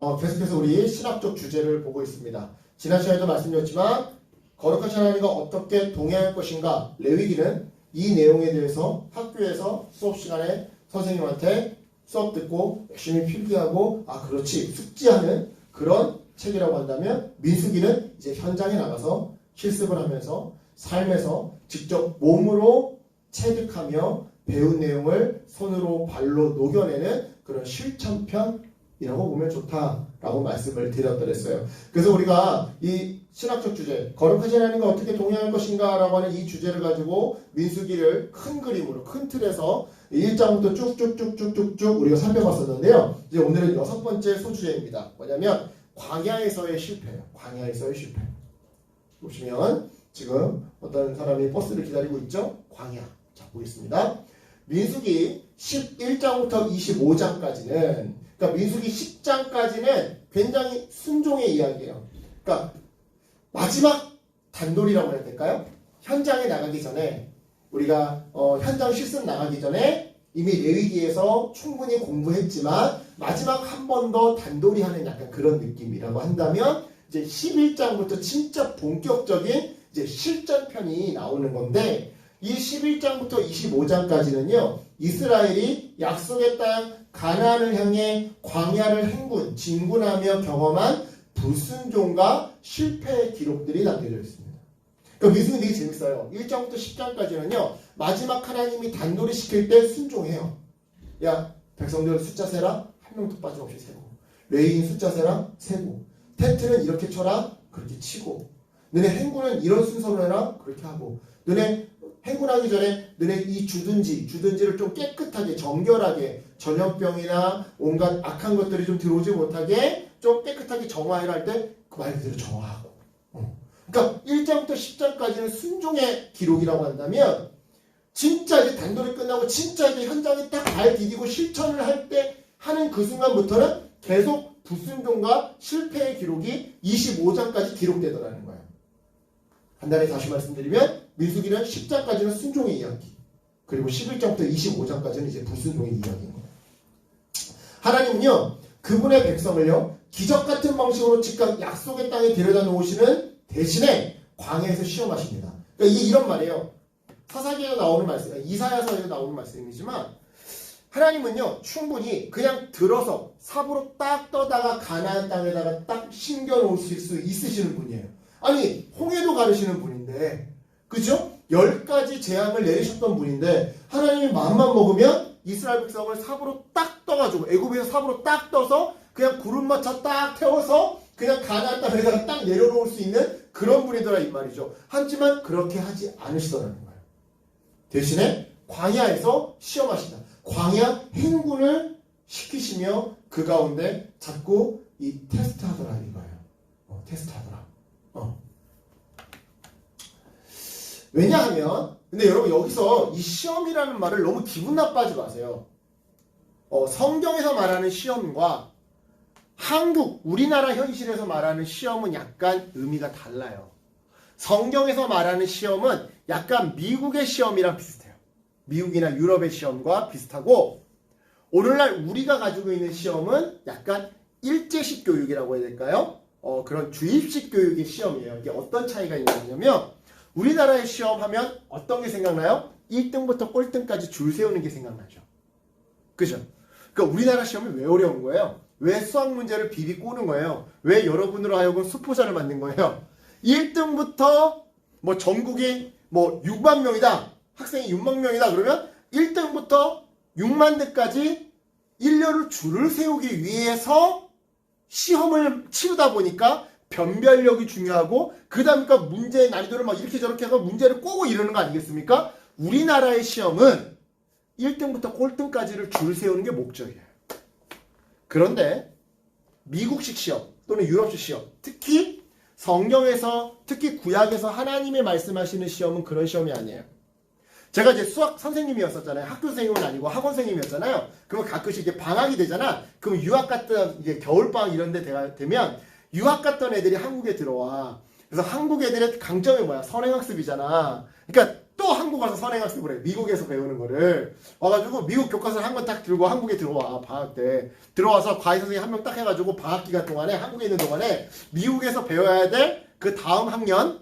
계속해서 우리 신학적 주제를 보고 있습니다. 지난 시간에도 말씀드렸지만 거룩하신 하나님과 어떻게 동행할 것인가, 레위기는 이 내용에 대해서 학교에서 수업 시간에 선생님한테 수업 듣고 열심히 필기하고 그렇지 숙지하는 그런 책이라고 한다면, 민수기는 이제 현장에 나가서 실습을 하면서 삶에서 직접 몸으로 체득하며 배운 내용을 손으로 발로 녹여내는 그런 실천편이라고 보면 좋다라고 말씀을 드렸더랬어요. 그래서 우리가 이 신학적 주제, 거룩하신 하나님과 어떻게 동행할 것인가 라고 하는 이 주제를 가지고 민수기를 큰 그림으로, 큰 틀에서 1장부터 쭉쭉쭉쭉쭉 우리가 살펴봤었는데요. 이제 오늘은 6번째 소주제입니다. 뭐냐면 광야에서의 실패예요. 광야에서의 실패. 보시면 지금 어떤 사람이 버스를 기다리고 있죠? 광야. 자, 보겠습니다. 민수기 11장부터 25장까지는, 그러니까 민수기 10장까지는 굉장히 순종의 이야기예요. 그러니까 마지막 단돌이라고 해야 될까요? 현장에 나가기 전에, 우리가 현장 실습 나가기 전에 이미 레위기에서 충분히 공부했지만 마지막 한 번 더 단돌이 하는 약간 그런 느낌이라고 한다면, 이제 11장부터 진짜 본격적인 이제 실전편이 나오는 건데, 이 11장부터 25장까지는요, 이스라엘이 약속의 땅 가나안을 향해 광야를 진군하며 경험한 불순종과 실패의 기록들이 남겨져 있습니다. 그러니까 민수기 되게 재밌어요. 1장부터 10장까지는요, 마지막 하나님이 단돌이 시킬 때 순종해요. 야, 백성들 숫자 세라. 한 명도 빠짐없이 세고. 레위인 숫자 세라. 세고. 텐트는 이렇게 쳐라. 그렇게 치고. 너네 행군은 이런 순서로 해라. 그렇게 하고. 너네 행군하기 전에 너네 이 주든지를 좀 깨끗하게, 정결하게, 전염병이나 온갖 악한 것들이 좀 들어오지 못하게 좀 깨끗하게 정화해라 할 때 그 말 그대로 정화하고. 그러니까 1장부터 10장까지는 순종의 기록이라고 한다면, 진짜 이제 단돌이 끝나고 진짜 이제 현장에 딱 발 디디고 실천을 할 때 하는 그 순간부터는 계속 불순종과 실패의 기록이 25장까지 기록되더라는 거예요. 간단히 다시 말씀드리면 민수기는 10장까지는 순종의 이야기, 그리고 11장부터 25장까지는 이제 불순종의 이야기인 거예요. 하나님은요, 그분의 백성을요, 기적 같은 방식으로 즉각 약속의 땅에 데려다 놓으시는 대신에 광야에서 시험하십니다. 그러니까 이게 이런 말이에요. 사사기에도 나오는 말씀, 이사야서에도 나오는 말씀이지만, 하나님은요, 충분히 그냥 들어서 삽으로 딱 떠다가 가나안 땅에다가 딱 심겨놓으실 수 있으시는 분이에요. 아니, 홍해도 가르시는 분인데, 그죠? 10가지 재앙을 내리셨던 분인데, 하나님이 마음만 먹으면 이스라엘 백성을 삽으로 딱 떠가지고, 애굽에서 삽으로 딱 떠서 그냥 구름마차 딱 태워서 그냥 가나안 땅에다가 딱 내려놓을 수 있는 그런 분이더라 이 말이죠. 하지만 그렇게 하지 않으시더라는 거예요. 대신에 광야에서 시험하신다. 광야 행군을 시키시며 그 가운데 자꾸 이 테스트하더라 이거예요. 테스트하더라. 왜냐하면, 근데 여러분 여기서 이 시험이라는 말을 너무 기분 나빠하지 마세요. 성경에서 말하는 시험과 우리나라 현실에서 말하는 시험은 약간 의미가 달라요. 성경에서 말하는 시험은 약간 미국의 시험이랑 비슷해요. 미국이나 유럽의 시험과 비슷하고, 오늘날 우리가 가지고 있는 시험은 약간 일제식 교육이라고 해야 될까요? 그런 주입식 교육의 시험이에요. 이게 어떤 차이가 있냐면, 우리나라의 시험 하면 어떤 게 생각나요? 1등부터 꼴등까지 줄 세우는 게 생각나죠. 그죠? 그러니까 우리나라 시험이 왜 어려운 거예요? 왜 수학 문제를 비비 꼬는 거예요? 왜 여러분으로 하여금 수포자를 만든 거예요? 1등부터 전국이 6만 명이다. 학생이 6만 명이다. 그러면 1등부터 6만 대까지 일렬을 줄을 세우기 위해서 시험을 치르다 보니까 변별력이 중요하고, 그 다음에 문제의 난이도를 이렇게 저렇게 해서 문제를 꼬고 이러는 거 아니겠습니까? 우리나라의 시험은 1등부터 꼴등까지를 줄 세우는 게 목적이에요. 그런데 미국식 시험 또는 유럽식 시험, 특히 성경에서, 특히 구약에서 하나님의 말씀하시는 시험은 그런 시험이 아니에요. 제가 이제 수학 선생님이었었잖아요. 학교 선생님은 아니고 학원 선생님이었잖아요. 그러면 가끔씩 이게 방학이 되잖아. 그럼 유학 갔던 이게 겨울방학 이런 데 되면 유학 갔던 애들이 한국에 들어와. 그래서 한국 애들의 강점이 뭐야? 선행학습이잖아. 그러니까 또 한국 와서 선행학습을 해. 미국에서 배우는 거를. 와가지고 미국 교과서를 한 권 딱 들고 한국에 들어와. 방학 때. 들어와서 과외 선생님 한 명 딱 해가지고 방학 기간 동안에 한국에 있는 동안에 미국에서 배워야 될 그 다음 학년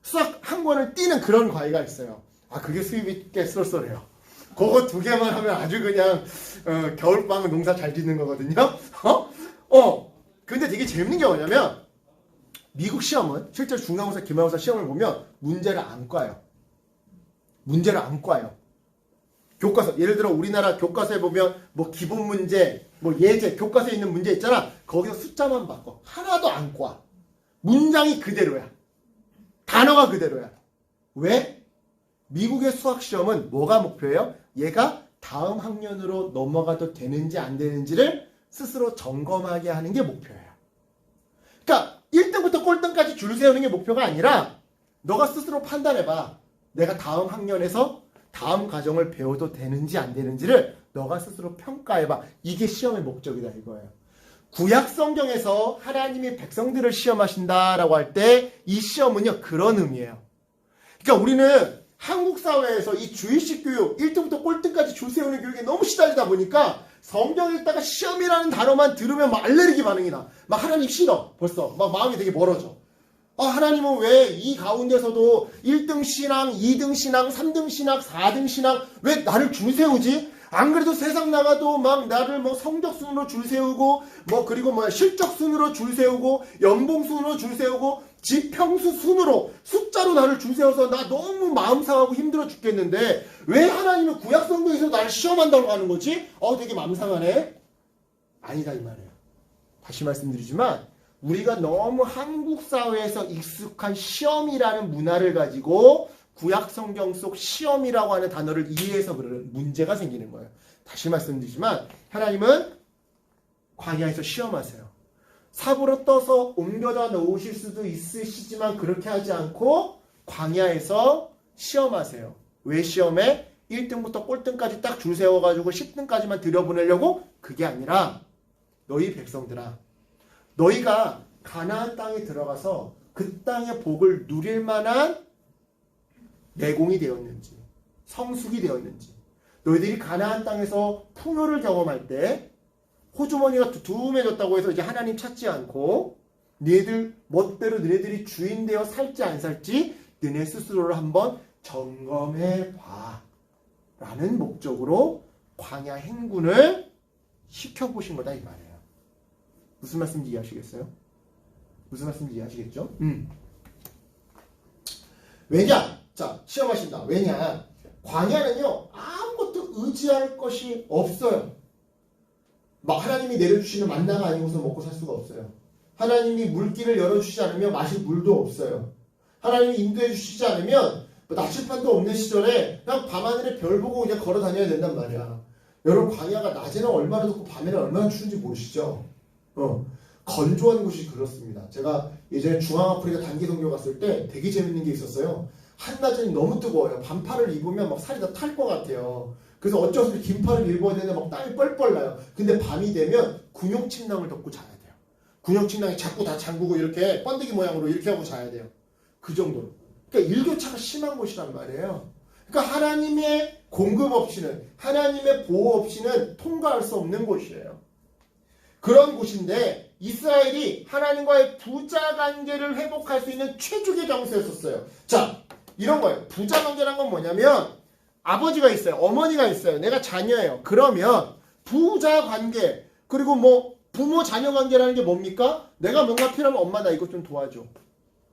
수학 한 권을 띄는 그런 과외가 있어요. 아 그게 수입이 꽤 쏠쏠해요. 그거 2개만 하면 아주 그냥 겨울방학 농사 잘 짓는 거거든요. 근데 되게 재밌는 게 뭐냐면 미국 시험은 실제로 중간고사, 기말고사 시험을 보면 문제를 안 꽈요. 문제를 안 꽈요. 교과서 예를 들어 우리나라 교과서에 보면 뭐 기본 문제, 뭐 예제, 교과서에 있는 문제 있잖아. 거기서 숫자만 바꿔. 하나도 안 꽈. 문장이 그대로야. 단어가 그대로야. 왜? 미국의 수학 시험은 뭐가 목표예요? 얘가 다음 학년으로 넘어가도 되는지 안 되는지를 스스로 점검하게 하는 게 목표예요. 그러니까 1등부터 꼴등까지 줄 세우는 게 목표가 아니라 너가 스스로 판단해봐. 내가 다음 학년에서 다음 과정을 배워도 되는지 안 되는지를 너가 스스로 평가해봐. 이게 시험의 목적이다 이거예요. 구약 성경에서 하나님이 백성들을 시험하신다라고 할 때 이 시험은요 그런 의미예요. 그러니까 우리는 한국 사회에서 이 주일식 교육 1등부터 꼴등까지 줄 세우는 교육에 너무 시달리다 보니까 성경 읽다가 시험이라는 단어만 들으면 막 알레르기 반응이 나. 막 하나님 싫어. 벌써 막 마음이 되게 멀어져. 하나님은 왜 이 가운데서도 1등 신앙, 2등 신앙, 3등 신앙, 4등 신앙 왜 나를 줄 세우지? 안 그래도 세상 나가도 막 나를 뭐 성적 순으로 줄 세우고 뭐 그리고 뭐 실적 순으로 줄 세우고 연봉 순으로 줄 세우고 지평수 순으로 숫자로 나를 줄 세워서 나 너무 마음 상하고 힘들어 죽겠는데 왜 하나님은 구약 성경에서 나를 시험한다고 하는 거지? 되게 마음 상하네. 아니다 이 말이에요. 다시 말씀드리지만 우리가 너무 한국 사회에서 익숙한 시험이라는 문화를 가지고 구약 성경 속 시험이라고 하는 단어를 이해해서 그러는 문제가 생기는 거예요. 다시 말씀드리지만 하나님은 광야에서 시험하세요. 삽으로 떠서 옮겨다 놓으실 수도 있으시지만 그렇게 하지 않고 광야에서 시험하세요. 왜 시험해? 1등부터 꼴등까지 딱 줄 세워가지고 10등까지만 들여보내려고? 그게 아니라 너희 백성들아 너희가 가나안 땅에 들어가서 그 땅의 복을 누릴 만한 내공이 되었는지 성숙이 되었는지 너희들이 가나안 땅에서 풍요를 경험할 때 호주머니가 두툼해졌다고 해서 이제 하나님 찾지 않고 너희들 멋대로 너희들이 주인 되어 살지 안 살지 너네 스스로를 한번 점검해 봐 라는 목적으로 광야 행군을 시켜보신 거다 이 말이에요. 무슨 말씀인지 이해하시겠어요? 무슨 말씀인지 이해하시겠죠? 왜냐? 자, 시험하신다. 왜냐? 광야는요, 아무것도 의지할 것이 없어요. 막 하나님이 내려주시는 만나가 아니고서 먹고 살 수가 없어요. 하나님이 물길을 열어주시지 않으면 마실 물도 없어요. 하나님이 인도해 주시지 않으면 나칠판도 없는 시절에 그냥 밤하늘에 별 보고 그냥 걸어 다녀야 된단 말이야. 여러분 광야가 낮에는 얼마나 덥고 밤에는 얼마나 추운지 모르시죠? 건조한 곳이 그렇습니다. 제가 예전에 중앙아프리카 단기 선교 갔을 때 되게 재밌는 게 있었어요. 한낮에는 너무 뜨거워요. 반팔을 입으면 막 살이 다 탈 것 같아요. 그래서 어쩔 수 없이 긴팔을 입어야 되는데 막 땀이 뻘뻘 나요. 근데 밤이 되면 군용침낭을 덮고 자야 돼요. 군용침낭이 자꾸 다 잠그고 이렇게 번데기 모양으로 이렇게 하고 자야 돼요. 그 정도로. 그러니까 일교차가 심한 곳이란 말이에요. 그러니까 하나님의 공급 없이는 하나님의 보호 없이는 통과할 수 없는 곳이에요. 그런 곳인데 이스라엘이 하나님과의 부자 관계를 회복할 수 있는 최적의 장소였었어요. 자, 이런 거예요. 부자 관계란 건 뭐냐면 아버지가 있어요. 어머니가 있어요. 내가 자녀예요. 그러면 부자 관계 그리고 뭐 부모 자녀 관계라는 게 뭡니까? 내가 뭔가 필요하면 엄마 나 이것 좀 도와줘.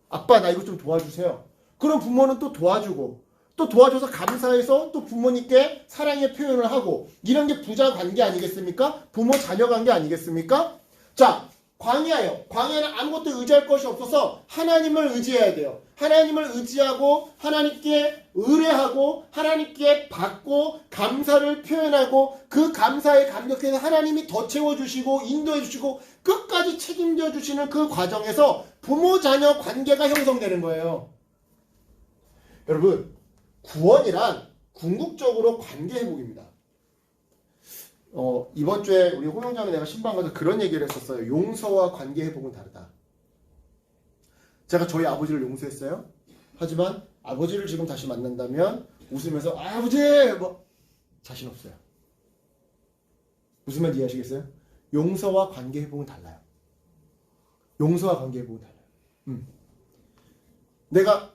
아빠 나 이것 좀 도와주세요. 그럼 부모는 또 도와주고 또 도와줘서 감사해서 또 부모님께 사랑의 표현을 하고 이런 게 부자 관계 아니겠습니까? 부모 자녀 관계 아니겠습니까? 자, 광야예요. 광야는 아무것도 의지할 것이 없어서 하나님을 의지해야 돼요. 하나님을 의지하고 하나님께 의뢰하고 하나님께 받고 감사를 표현하고 그 감사에 감격해서 하나님이 더 채워주시고 인도해주시고 끝까지 책임져 주시는 그 과정에서 부모 자녀 관계가 형성되는 거예요. 여러분 구원이란 궁극적으로 관계 회복입니다. 이번 주에 우리 호영자매 내가 신방 가서 그런 얘기를 했었어요. 용서와 관계 회복은 다르다. 제가 저희 아버지를 용서했어요. 하지만 아버지를 지금 다시 만난다면 웃으면서 아버지 뭐 자신 없어요. 무슨 말인지 이해하시겠어요? 용서와 관계 회복은 달라요. 용서와 관계 회복은 달라요. 내가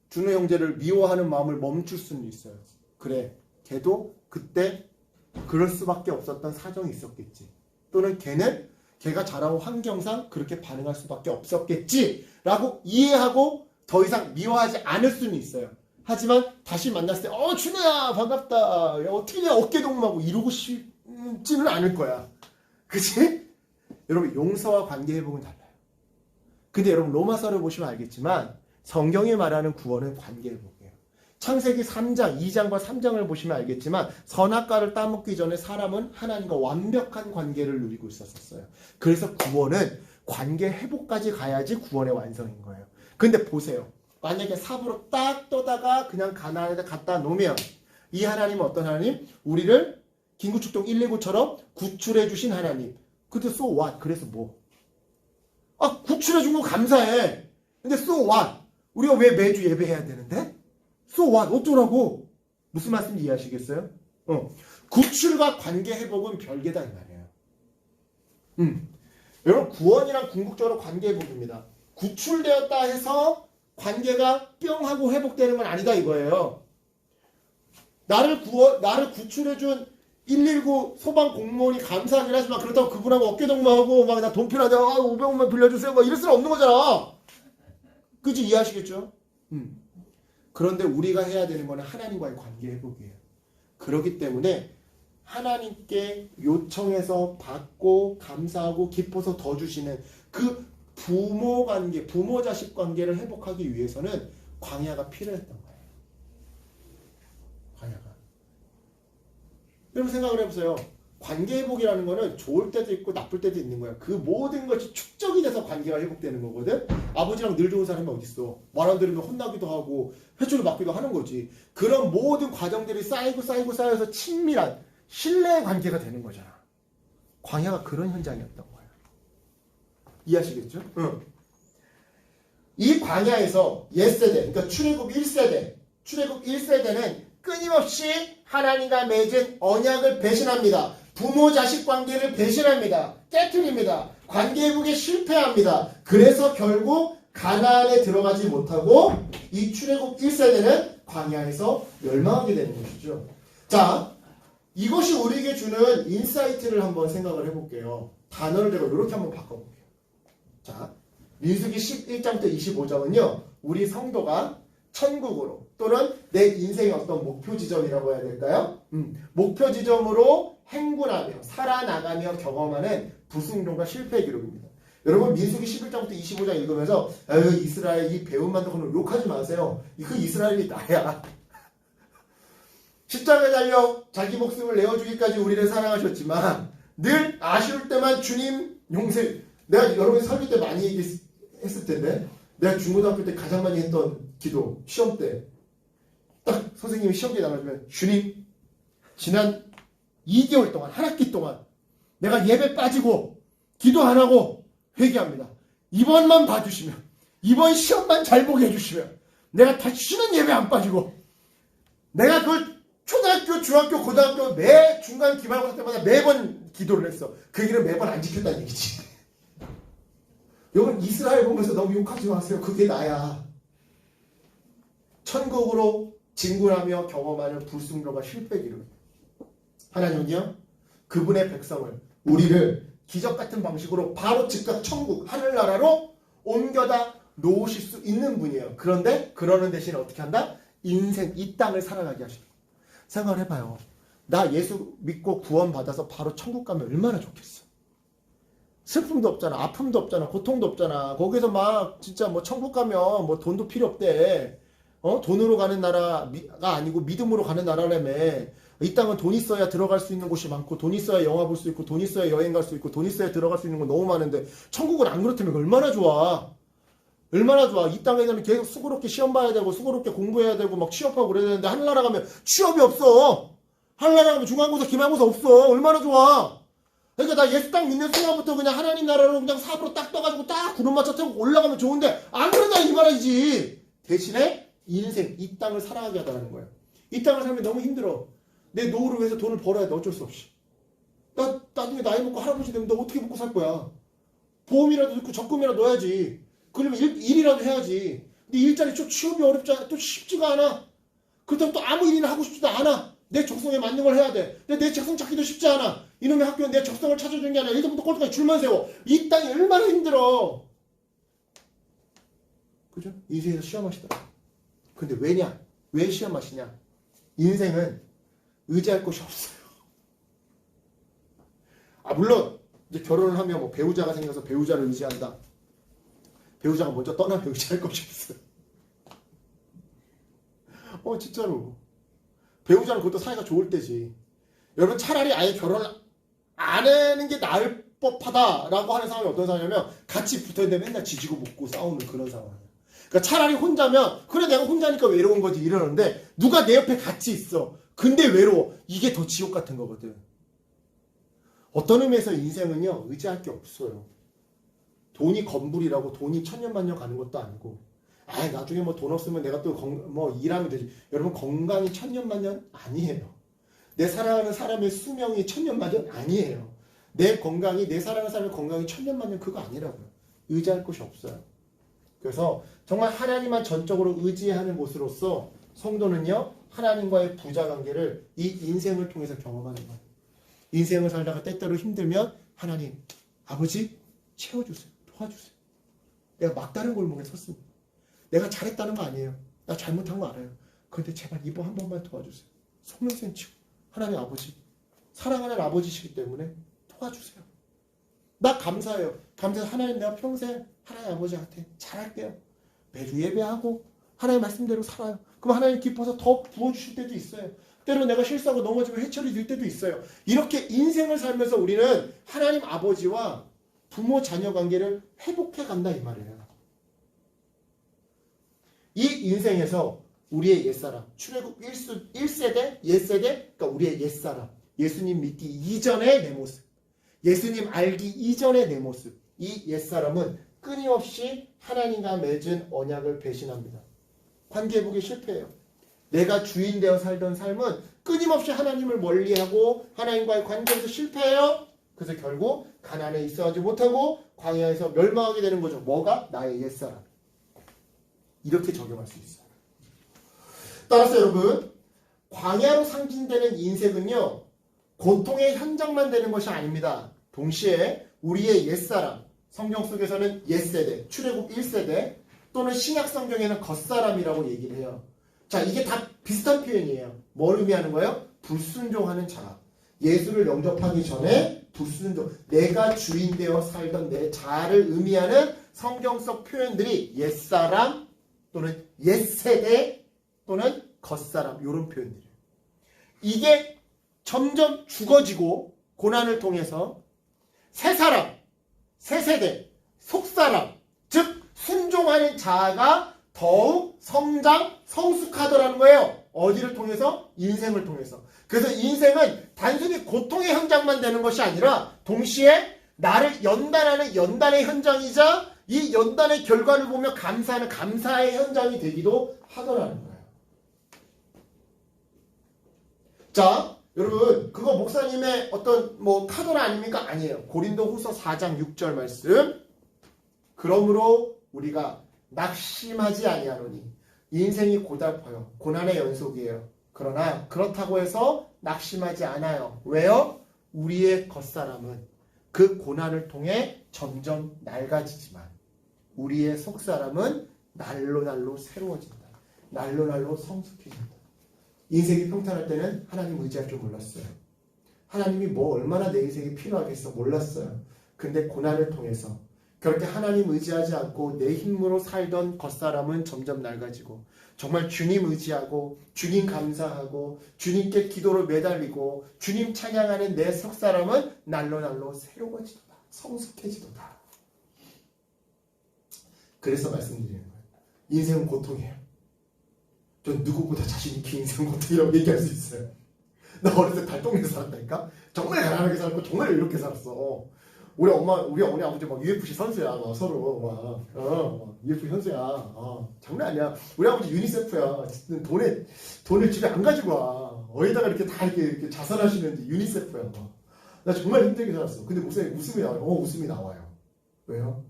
준우 형제를 미워하는 마음을 멈출 수는 있어요. 그래, 걔도 그때 그럴 수밖에 없었던 사정이 있었겠지. 또는 걔가 자라온 환경상 그렇게 반응할 수밖에 없었겠지 라고 이해하고 더 이상 미워하지 않을 수는 있어요. 하지만 다시 만났을 때 준우야 반갑다. 야, 어떻게 어깨동무하고 이러고 싶지는 않을 거야. 그치? 여러분 용서와 관계 회복은 달라요. 근데 여러분 로마서를 보시면 알겠지만 성경이 말하는 구원은 관계 회복이에요. 창세기 3장, 2장과 3장을 보시면 알겠지만 선악과를 따먹기 전에 사람은 하나님과 완벽한 관계를 누리고 있었어요. 그래서 구원은 관계 회복까지 가야지 구원의 완성인 거예요. 근데 보세요. 만약에 삽으로 딱 떠다가 그냥 가나안에다 갖다 놓으면 이 하나님은 어떤 하나님? 우리를 김구축동 119처럼 구출해 주신 하나님. 근데 so what? 그래서 뭐? 구출해 준 거 감사해. 근데 so what? 우리가 왜 매주 예배해야 되는데? So what? 어쩌라고? 무슨 말씀인지 이해하시겠어요? 구출과 관계 회복은 별개다 이 말이에요. 여러분 구원이랑 궁극적으로 관계 회복입니다. 구출되었다 해서 관계가 뿅 하고 회복되는 건 아니다 이거예요. 나를 구출해준 119 소방 공무원이 감사하긴 하지만 그렇다고 그분하고 어깨동무하고 막 나 돈 필요하다 500원만 빌려주세요 막 이럴 수는 없는 거잖아. 그치? 이해하시겠죠? 그런데 우리가 해야 되는 거는 하나님과의 관계 회복이에요. 그렇기 때문에 하나님께 요청해서 받고 감사하고 기뻐서 더 주시는 그 부모 관계, 부모 자식 관계를 회복하기 위해서는 광야가 필요했던 거예요. 광야가. 여러분 생각을 해보세요. 관계 회복이라는 거는 좋을 때도 있고 나쁠 때도 있는 거야. 그 모든 것이 축적이 돼서 관계가 회복되는 거거든. 아버지랑 늘 좋은 사람이 어딨어. 말 안 들으면 혼나기도 하고 회초를 맞기도 하는 거지. 그런 모든 과정들이 쌓여서 친밀한 신뢰의 관계가 되는 거잖아. 광야가 그런 현장이었던 거야. 이해하시겠죠? 이 광야에서 옛세대, 그러니까 출애굽 1세대는 끊임없이 하나님과 맺은 언약을 배신합니다. 부모 자식 관계를 배신합니다. 깨트립니다. 관계 회복에 실패합니다. 그래서 결국 가나안에 들어가지 못하고 이 출애굽 1세대는 광야에서 멸망하게 되는 것이죠. 자, 이것이 우리에게 주는 인사이트를 한번 생각을 해볼게요. 단어를 제가 이렇게 한번 바꿔볼게요. 자, 민수기 11장부터 25장은요. 우리 성도가 천국으로 또는 내 인생의 어떤 목표 지점이라고 해야 될까요? 목표 지점으로 행군하며 살아나가며 경험하는 불순종과 실패의 기록입니다. 여러분 민수기 11장부터 25장 읽으면서 이스라엘 이 배움만 듣고는 욕하지 마세요. 그 이스라엘이 나야. 십자가에 달려 자기 목숨을 내어주기까지 우리를 사랑하셨지만 늘 아쉬울 때만 주님 용서. 내가 여러분 설교 때 많이 얘기했을 텐데 내가 중고등학교 때 가장 많이 했던 기도 시험 때 딱 선생님이 시험지에 나가주면 주님 지난 2개월 동안 한 학기 동안 내가 예배 빠지고 기도 안 하고 회개합니다. 이번만 봐주시면 이번 시험만 잘 보게 해주시면 내가 다시는 예배 안 빠지고 내가 그걸 초등학교, 중학교, 고등학교 매 중간 기말고사 때마다 매번 기도를 했어. 그 얘기는 매번 안 지켰다는 얘기지. 여러분 이스라엘 보면서 너무 욕하지 마세요. 그게 나야. 천국으로 진군하며 경험하는 불순종과 실패의 기록. 하나님은요 그분의 백성을 우리를 기적 같은 방식으로 바로 즉각 천국 하늘나라로 옮겨다 놓으실 수 있는 분이에요. 그런데 그러는 대신에 어떻게 한다? 인생 이 땅을 살아가게 하십니다. 생각을 해봐요. 나 예수 믿고 구원받아서 바로 천국 가면 얼마나 좋겠어. 슬픔도 없잖아. 아픔도 없잖아. 고통도 없잖아. 거기서 막 진짜 뭐 천국 가면 뭐 돈도 필요 없대. 돈으로 가는 나라가 아니고 믿음으로 가는 나라라며. 이 땅은 돈 있어야 들어갈 수 있는 곳이 많고 돈 있어야 영화 볼 수 있고 돈 있어야 여행 갈 수 있고 돈 있어야 들어갈 수 있는 건 너무 많은데 천국은 안 그렇다면 얼마나 좋아. 얼마나 좋아. 이 땅에 가면 계속 수고롭게 시험 봐야 되고 수고롭게 공부해야 되고 막 취업하고 그래야 되는데 하늘나라 가면 취업이 없어. 하늘나라 가면 중간고사 기말고사 없어. 얼마나 좋아. 그러니까 나 예수 딱 믿는 순간부터 그냥 하나님 나라로 그냥 삽으로 딱 떠가지고 딱 구름마차 타고 올라가면 좋은데 안 그런다 이 말이지. 대신에 인생, 이 땅을 살아가게 하다는 거예요. 이 땅을 살면 너무 힘들어. 내 노후를 위해서 돈을 벌어야 돼. 어쩔 수 없이. 나 나중에 나이 먹고 할아버지 되면 너 어떻게 먹고 살 거야? 보험이라도 넣고 적금이라도 넣어야지. 그러면 일이라도 해야지. 근데 일자리 좀 취업이 어렵잖아. 또 쉽지가 않아. 그렇다고 또 아무 일이나 하고 싶지도 않아. 내 적성에 맞는 걸 해야 돼. 근데 내 적성 찾기도 쉽지 않아. 이놈의 학교는 내 적성을 찾아주는 게 아니라 1점부터 꼴까지 줄만 세워. 이 땅이 얼마나 힘들어. 그죠? 인생에서 시험하시더라. 근데 왜냐? 왜 시험하시냐? 인생은 의지할 곳이 없어요. 물론 이제 결혼을 하면 뭐 배우자가 생겨서 배우자를 의지한다. 배우자가 먼저 떠나면 의지할 곳이 없어요. 진짜로. 배우자는 그것도 사이가 좋을 때지. 여러분 차라리 아예 결혼을 안 하는 게 나을 법하다라고 하는 상황이 어떤 상황이냐면 같이 붙어있는데 맨날 지지고 볶고 싸우는 그런 상황이에요. 그러니까 차라리 혼자면 그래 내가 혼자니까 외로운 거지 이러는데 누가 내 옆에 같이 있어. 근데 외로워. 이게 더 지옥 같은 거거든. 어떤 의미에서 인생은요 의지할 게 없어요. 돈이 건불이라고 돈이 천년만년 가는 것도 아니고 나중에 뭐 돈 없으면 내가 또 일하면 되지. 여러분 건강이 천년만년 아니에요. 내 사랑하는 사람의 수명이 천년만년 아니에요. 내 건강이 내 사랑하는 사람의 건강이 천년만년 그거 아니라고요. 의지할 곳이 없어요. 그래서 정말 하나님만 전적으로 의지하는 곳으로서 성도는요 하나님과의 부자관계를 이 인생을 통해서 경험하는 거예요. 인생을 살다가 때때로 힘들면 하나님 아버지 채워주세요. 도와주세요. 내가 막다른 골목에 섰습니다. 내가 잘했다는 거 아니에요. 나 잘못한 거 알아요. 그런데 제발 이번 한 번만 도와주세요. 속명생 치고 하나님 아버지 사랑하는 아버지시기 때문에 도와주세요. 나 감사해요. 감사해서 하나님 내가 평생 하나님 아버지한테 잘할게요. 매주 예배하고 하나님 말씀대로 살아요. 그럼 하나님 기뻐서 더 부어주실 때도 있어요. 때로 내가 실수하고 넘어지면 해처리 될 때도 있어요. 이렇게 인생을 살면서 우리는 하나님 아버지와 부모 자녀 관계를 회복해 간다 이 말이에요. 이 인생에서 우리의 옛사람, 출애굽 1세대, 옛세대, 그러니까 우리의 옛사람, 예수님 믿기 이전의 내 모습, 예수님 알기 이전의 내 모습, 이 옛사람은 끊임없이 하나님과 맺은 언약을 배신합니다. 관계회복에 실패해요. 내가 주인 되어 살던 삶은 끊임없이 하나님을 멀리하고 하나님과의 관계에서 실패해요. 그래서 결국 가나안에 있어하지 못하고 광야에서 멸망하게 되는 거죠. 뭐가? 나의 옛사람. 이렇게 적용할 수 있어요. 따라서 여러분 광야로 상징되는 인생은요 고통의 현장만 되는 것이 아닙니다. 동시에 우리의 옛사람, 성경 속에서는 옛세대, 출애굽 1세대 또는 신약 성경에는 겉사람이라고 얘기를 해요. 자, 이게 다 비슷한 표현이에요. 뭘 의미하는 거예요? 불순종하는 자. 예수를 영접하기 전에 불순종, 내가 주인 되어 살던 내 자아를 의미하는 성경적 표현들이 옛사람 또는 옛세대 또는 겉사람 이런 표현들이에요. 이게 점점 죽어지고 고난을 통해서 새사람, 새세대, 속사람, 즉 순종하는 자아가 더욱 성장, 성숙하더라는 거예요. 어디를 통해서? 인생을 통해서. 그래서 인생은 단순히 고통의 현장만 되는 것이 아니라 동시에 나를 연단하는 연단의 현장이자 이 연단의 결과를 보며 감사하는 감사의 현장이 되기도 하더라는 거예요. 자, 여러분 그거 목사님의 어떤 카더라 아닙니까? 아니에요. 고린도후서 4장 6절 말씀. 그러므로 우리가 낙심하지 아니하노니 인생이 고달퍼요. 고난의 연속이에요. 그러나 그렇다고 해서 낙심하지 않아요. 왜요? 우리의 겉사람은 그 고난을 통해 점점 낡아지지만 우리의 속사람은 날로 새로워진다. 날로 성숙해진다. 인생이 평탄할 때는 하나님 의지할 줄 몰랐어요. 하나님이 얼마나 내 인생이 필요하겠어 몰랐어요. 근데 고난을 통해서 그렇게 하나님 의지하지 않고 내 힘으로 살던 겉사람은 점점 낡아지고 정말 주님 의지하고 주님 감사하고 주님께 기도를 매달리고 주님 찬양하는 내 속사람은 날로 새로워지도다. 성숙해지도다. 그래서 말씀드리는 거예요. 인생은 고통이에요. 전 누구보다 자신 있게 인생은 고통이라고 얘기할 수 있어요. 나 어렸을 때 달동네에 살았다니까? 정말 가난하게 살았고 정말 이렇게 살았어. 우리 어머니 아버지 막 UFC 선수야, 막 서로 막 UFC 선수야. 장난 아니야. 우리 아버지 유니세프야. 돈을 집에 안 가지고 와. 어디다가 이렇게 다 이렇게 자살하시는지 유니세프야. 나 정말 힘들게 살았어. 근데 웃음이 나와요. 웃음이 나와요. 왜요?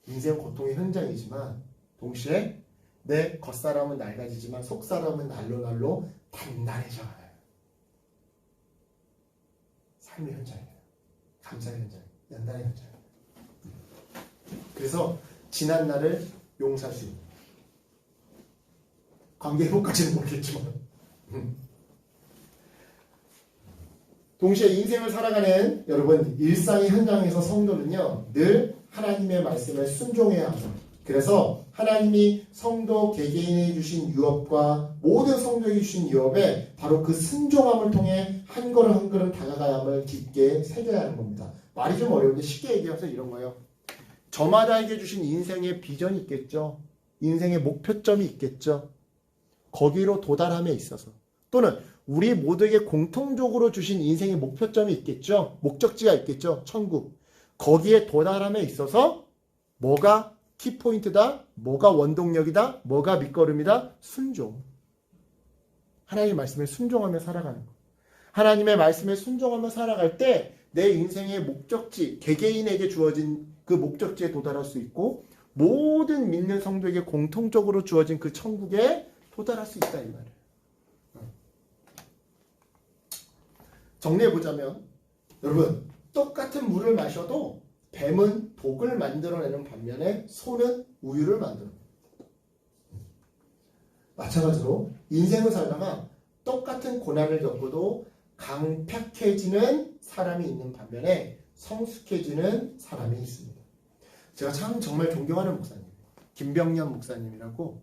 인생 고통의 현장이지만 동시에 내 겉사람은 낡아지지만 속사람은 날로 단단해져요. 삶의 현장이에요. 감사의 현장, 연단의 현장. 그래서 지난 날을 용서할 수 있는 관계 회복까지는 모르겠지만 동시에 인생을 살아가는 여러분 일상의 현장에서 성도는요 늘 하나님의 말씀에 순종해야 합니다. 그래서 하나님이 성도 개개인에 주신 유업과 모든 성도에게 주신 유업에 바로 그 순종함을 통해 한 걸음 한 걸음 다가가야 함을 깊게 새겨야 하는 겁니다. 말이 좀 어려운데 쉽게 얘기해서 이런 거예요. 저마다에게 주신 인생의 비전이 있겠죠. 인생의 목표점이 있겠죠. 거기로 도달함에 있어서 또는 우리 모두에게 공통적으로 주신 인생의 목표점이 있겠죠. 목적지가 있겠죠. 천국. 거기에 도달함에 있어서 뭐가 키포인트다? 뭐가 원동력이다? 뭐가 밑거름이다? 순종. 하나님의 말씀에 순종하며 살아가는 것. 하나님의 말씀에 순종하며 살아갈 때 내 인생의 목적지, 개개인에게 주어진 그 목적지에 도달할 수 있고 모든 믿는 성도에게 공통적으로 주어진 그 천국에 도달할 수 있다 이 말이에요. 정리해보자면 여러분 똑같은 물을 마셔도 뱀은 독을 만들어내는 반면에 소는 우유를 만들어냅니다. 마찬가지로 인생을 살다가 똑같은 고난을 겪어도 강팍해지는 사람이 있는 반면에 성숙해지는 사람이 있습니다. 제가 참 정말 존경하는 목사님 김병년 목사님이라고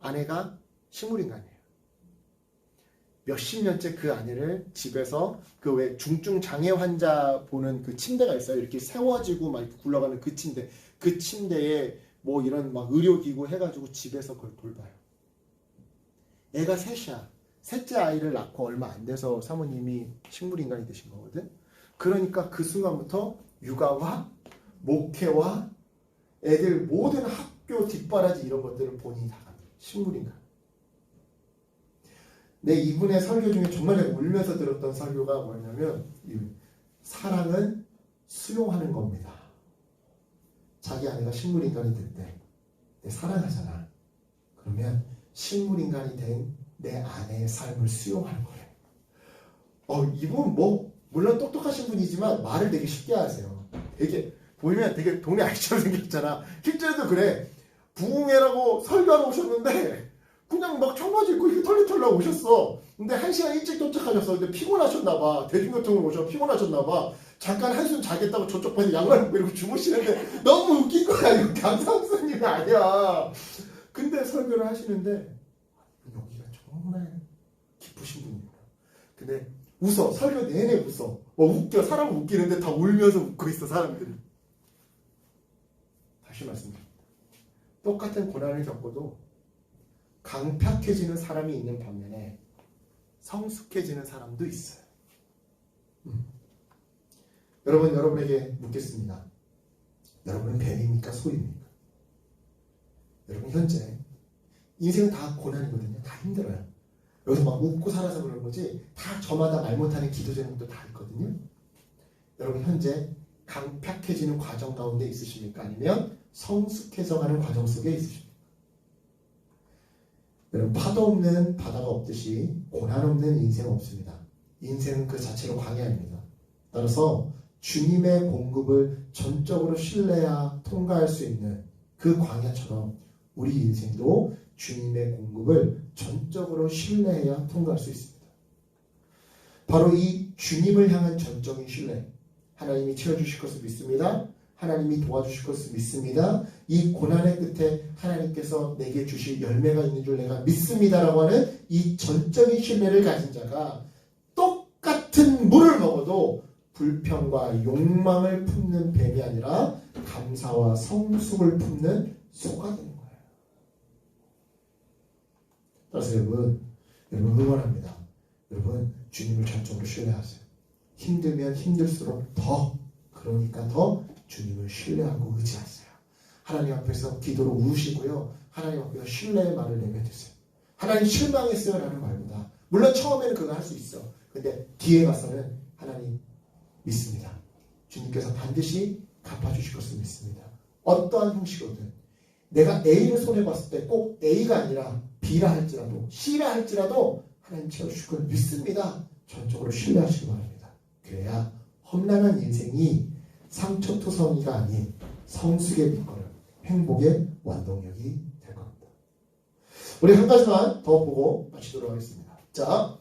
아내가 식물인간이에요. 몇십 년째 그 아내를 집에서 그 왜 중증 장애 환자 보는 그 침대가 있어요. 이렇게 세워지고 막 이렇게 굴러가는 그 침대. 그 침대에 뭐 이런 막 의료기구 해가지고 집에서 그걸 돌봐요. 애가 셋이야. 셋째 아이를 낳고 얼마 안 돼서 사모님이 식물인간이 되신 거거든. 그러니까 그 순간부터 육아와 목회와 애들 모든 학교 뒷바라지 이런 것들을 본인이 다 합니다. 식물인간. 내 이분의 설교 중에 정말 울면서 들었던 설교가 뭐냐면 사랑은 수용하는 겁니다. 자기 아내가 식물인간이 될 때 내 사랑하잖아. 그러면 식물인간이 된 내 아내의 삶을 수용하는 거예요. 이분 뭐 물론 똑똑하신 분이지만 말을 되게 쉽게 하세요. 되게 보이면 되게 동네 아이처럼 생겼잖아. 실제로도 그래. 부흥회라고 설교하러 오셨는데 그냥 막 청바지 입고 털리털라 오셨어. 근데 1시간 일찍 도착하셨어. 근데 피곤하셨나봐. 대중교통으로 오셔서 피곤하셨나봐. 잠깐 한숨 자겠다고 저쪽 방에 양말 입고 이러고 주무시는데 너무 웃긴 거야. 이거 강상수님이 아니야. 근데 설교를 하시는데 여기가 정말 기쁘신 분이에요. 근데 웃어. 설교 내내 웃어. 웃겨. 사람은 웃기는데 다 울면서 웃고 있어 사람들이. 다시 말씀드립니다. 똑같은 고난을 겪어도 강팍해지는 사람이 있는 반면에 성숙해지는 사람도 있어요. 여러분에게 묻겠습니다. 여러분은 뱀입니까? 소입니까? 여러분 현재 인생은 다 고난이거든요. 다 힘들어요. 여기서 막 웃고 살아서 그러는 거지 다 저마다 말 못하는 기도 제목도 다 있거든요. 여러분 현재 강팍해지는 과정 가운데 있으십니까? 아니면 성숙해져가는 과정 속에 있으십니까? 여러분 파도 없는 바다가 없듯이 고난 없는 인생은 없습니다. 인생은 그 자체로 광야입니다. 따라서 주님의 공급을 전적으로 신뢰해야 통과할 수 있는 그 광야처럼 우리 인생도 주님의 공급을 전적으로 신뢰해야 통과할 수 있습니다. 바로 이 주님을 향한 전적인 신뢰, 하나님이 채워주실 것을 믿습니다. 하나님이 도와주실 것을 믿습니다. 이 고난의 끝에 하나님께서 내게 주실 열매가 있는 줄 내가 믿습니다라고 하는 이 전적인 신뢰를 가진 자가 똑같은 물을 먹어도 불평과 욕망을 품는 뱀이 아니라 감사와 성숙을 품는 소가 되는 거예요. 따라서 여러분 응원합니다. 여러분 주님을 전적으로 신뢰하세요. 힘들면 힘들수록 더 그러니까 더 주님을 신뢰하고 의지하세요. 하나님 앞에서 기도로 우시고요. 하나님 앞에서 신뢰의 말을 내뱉으세요. 하나님 실망했어요 라는 말보다, 물론 처음에는 그거 할 수 있어. 근데 뒤에 가서는 하나님 믿습니다. 주님께서 반드시 갚아주실 것을 믿습니다. 어떠한 형식으로든 내가 A를 손해봤을 때 꼭 A가 아니라 B라 할지라도 C라 할지라도 하나님 채워주실 걸 믿습니다. 전적으로 신뢰하시기 바랍니다. 그래야 험난한 인생이 상처투성이가 아닌 성숙의 밑거름, 행복의 원동력이 될 겁니다. 우리 한 가지만 더 보고 마치도록 하겠습니다. 자,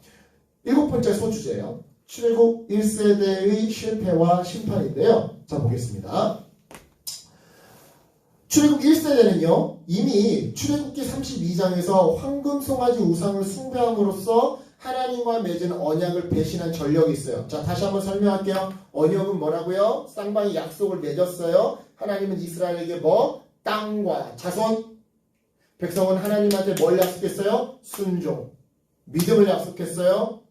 7번째 소주제예요. 출애굽 1세대의 실패와 심판인데요. 자, 보겠습니다. 출애굽 1세대는요, 이미 출애굽기 32장에서 황금 송아지 우상을 숭배함으로써 하나님과 맺은 언약을 배신한 전력이 있어요. 자, 다시 한번 설명할게요. 언약은 뭐라고요? 쌍방이 약속을 맺었어요. 하나님은 이스라엘에게 뭐? 땅과 자손. 백성은 하나님한테 뭘 약속했어요? 순종, 믿음을 약속했어요.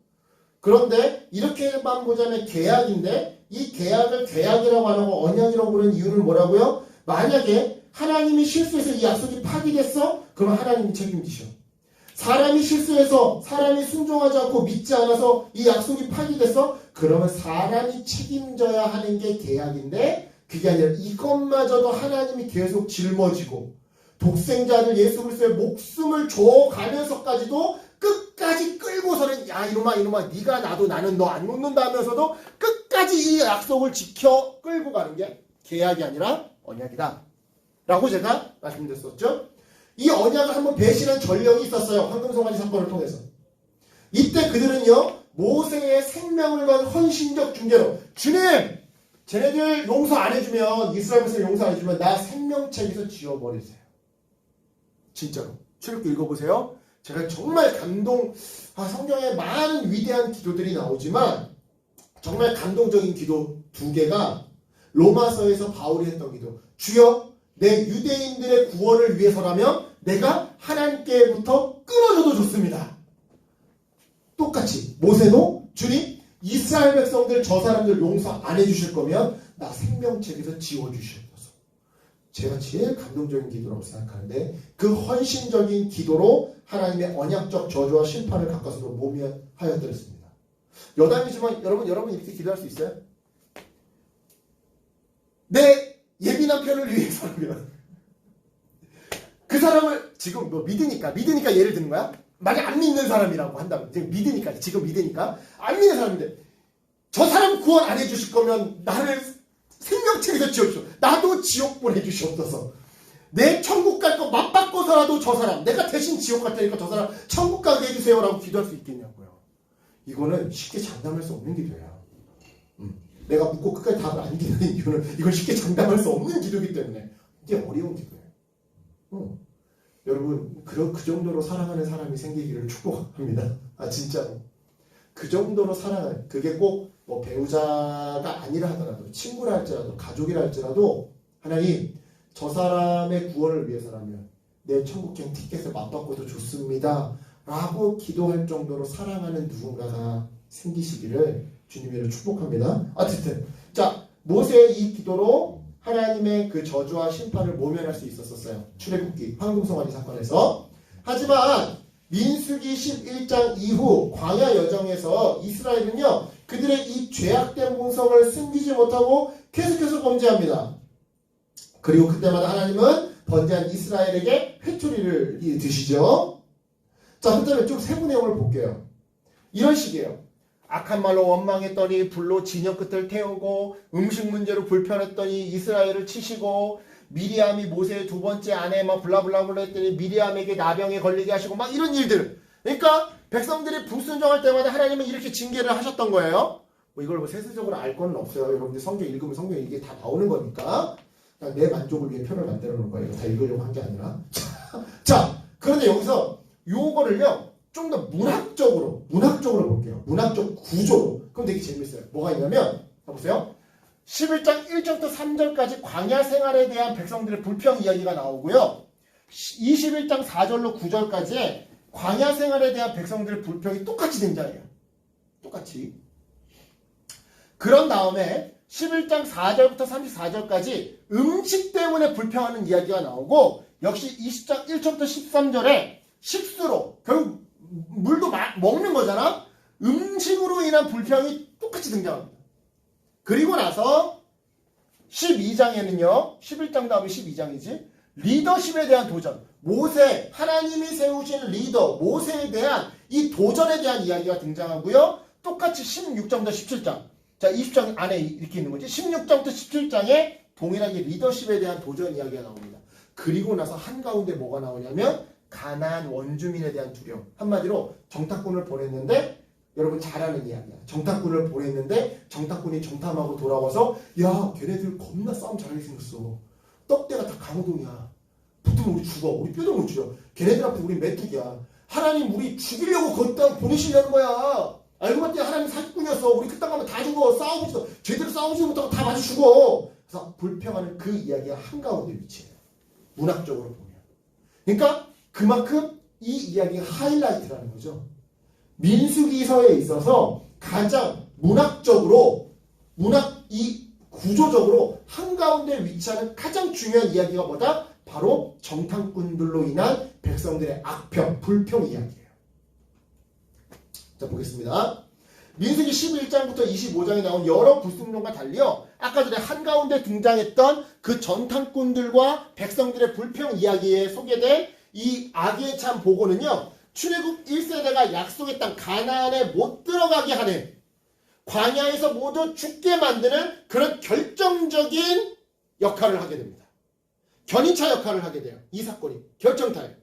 그런데 이렇게만 보자면 계약인데, 이 계약을 계약이라고 안 하고 언약이라고 부르는 이유는 뭐라고요? 만약에 하나님이 실수해서 이 약속이 파기됐어? 그럼 하나님이 책임지셔. 사람이 실수해서 사람이 순종하지 않고 믿지 않아서 이 약속이 파기됐어? 그러면 사람이 책임져야 하는 게 계약인데, 그게 아니라 이것마저도 하나님이 계속 짊어지고 독생자들 예수 그리스도의 목숨을 줘가면서까지도 끝까지 끌고서는, 야 이놈아 네가 나도 나는 너 안 놓는다 하면서도 끝까지 이 약속을 지켜 끌고 가는 게 계약이 아니라 언약이다 라고 제가 말씀드렸었죠. 이 언약을 한번 배신한 전력이 있었어요. 황금송아지 사건을 통해서. 이때 그들은요, 모세의 생명을 건 헌신적 중재로, 주님 쟤네들 용서 안 해주면, 이스라엘 백성 용서 안 해주면 나 생명책에서 지워버리세요. 진짜로 출애굽기 읽어보세요. 제가 정말 성경에 많은 위대한 기도들이 나오지만 정말 감동적인 기도 2개가 로마서에서 바울이 했던 기도. 주여, 내 유대인들의 구원을 위해서라면 내가 하나님께부터 끊어져도 좋습니다. 똑같이 모세도 주님, 이스라엘 백성들 저 사람들 용서 안 해주실 거면 나 생명책에서 지워주시옵소서. 제가 제일 감동적인 기도라고 생각하는데, 그 헌신적인 기도로 하나님의 언약적 저주와 심판을 가까스로 모면하였더랬습니다. 여담이지만 여러분 이렇게 기도할 수 있어요? 내 예민한 편을 위해서라면 그 사람을 지금 뭐 믿으니까 예를 드는 거야? 만약 안 믿는 사람이라고 한다면, 지금 믿으니까 안 믿는 사람인데 저 사람 구원 안 해주실 거면 나를 생명책에서 지워주시오. 나도 지옥 보내주시옵소서. 내 천국 갈 거 맞바꿔서라도 저 사람, 내가 대신 지옥 갈 테니까 저 사람 천국 가게 해주세요 라고 기도할 수 있겠냐고요. 이거는 쉽게 장담할 수 없는 기도예요. 내가 묻고 끝까지 답을 안 기도하는 이유는 이건 쉽게 장담할 수 없는 기도이기 때문에 이게 어려운 기도예요. 여러분, 그 정도로 사랑하는 사람이 생기기를 축복합니다. 진짜로. 그 정도로 사랑하는, 그게 꼭 뭐 배우자가 아니라 하더라도, 친구라 할지라도, 가족이라 할지라도, 하나님, 저 사람의 구원을 위해서라면 내 천국행 티켓을 맞바꿔도 좋습니다 라고 기도할 정도로 사랑하는 누군가가 생기시기를 주님으로 축복합니다. 어쨌든 자, 모세의 이 기도로 하나님의 그 저주와 심판을 모면할 수 있었어요. 출애굽기 황금송아지 사건에서. 하지만 민수기 11장 이후 광야 여정에서 이스라엘은요, 그들의 이 죄악된 본성을 숨기지 못하고 계속해서 범죄합니다. 그리고 그때마다 하나님은 번제한 이스라엘에게 회초리를 드시죠. 자, 그다음에 좀 세부 내용을 볼게요. 이런 식이에요. 악한 말로 원망했더니 불로 진영 끝을 태우고, 음식 문제로 불편했더니 이스라엘을 치시고, 미리암이 모세의 2번째 아내 막 블라블라블라 했더니 미리암에게 나병에 걸리게 하시고, 막 이런 일들. 그러니까 백성들이 불순종할 때마다 하나님은 이렇게 징계를 하셨던 거예요. 뭐 이걸 뭐 세세적으로 알 건 없어요. 여러분들 성경 읽으면 성경에 이게 다 나오는 거니까 그냥 내 만족을 위해 표를 만들어 놓은 거예요. 다 읽으려고 한 게 아니라. 자, 그런데 여기서 요거를요, 좀 더 문학적으로 볼게요. 문학적 구조로. 그럼 되게 재밌어요. 뭐가 있냐면, 보세요. 11장 1절부터 3절까지 광야 생활에 대한 백성들의 불평 이야기가 나오고요. 21장 4절로 9절까지 광야 생활에 대한 백성들의 불평이 똑같이 등장해요. 똑같이. 그런 다음에 11장 4절부터 34절까지 음식 때문에 불평하는 이야기가 나오고 역시 20장 1절부터 13절에 식수로 결국 물도 먹는 거잖아. 음식으로 인한 불평이 똑같이 등장합니다. 그리고 나서 12장에는요. 11장 다음에 12장이지. 리더십에 대한 도전. 모세, 하나님이 세우신 리더 모세에 대한 이 도전에 대한 이야기가 등장하고요. 똑같이 16장부터 17장. 자, 20장 안에 이렇게 있는 거지. 16장부터 17장에 동일하게 리더십에 대한 도전 이야기가 나옵니다. 그리고 나서 한가운데 뭐가 나오냐면 가나안 원주민에 대한 두려움. 한마디로 정탐꾼을 보냈는데 여러분 잘 아는 이야기야. 정탐꾼을 보냈는데 정탐꾼이 정탐하고 돌아와서 야 걔네들 겁나 싸움 잘하게 생겼어. 떡대가 다 강호동이야. 붙으면 우리 죽어. 우리 뼈도 못 죽여. 걔네들 앞에 우리 메뚜기야. 하나님 우리 죽이려고 거기 땅 보내시려는 거야. 알고 봤더니 하나님 사기꾼이었어. 우리 그 땅 가면 다 죽어. 싸우고 있어. 제대로 싸우지 못하고 다 마주 죽어. 그래서 불평하는 그 이야기가 한가운데 위치해요. 문학적으로 보면. 그러니까 그만큼 이 이야기가 하이라이트라는 거죠. 민수기서에 있어서 가장 문학적으로 이 구조적으로 한가운데 위치하는 가장 중요한 이야기가 뭐다? 바로 정탐꾼들로 인한 백성들의 악평, 불평 이야기예요. 자 보겠습니다. 민수기 11장부터 25장에 나온 여러 불순종과 달리요. 아까 전에 한가운데 등장했던 그 정탐꾼들과 백성들의 불평 이야기에 소개된 이 악의 참 보고는요. 출애굽 1세대가 약속의 땅 가나안에 못 들어가게 하는 광야에서 모두 죽게 만드는 그런 결정적인 역할을 하게 됩니다. 견인차 역할을 하게 돼요. 이 사건이 결정타예요.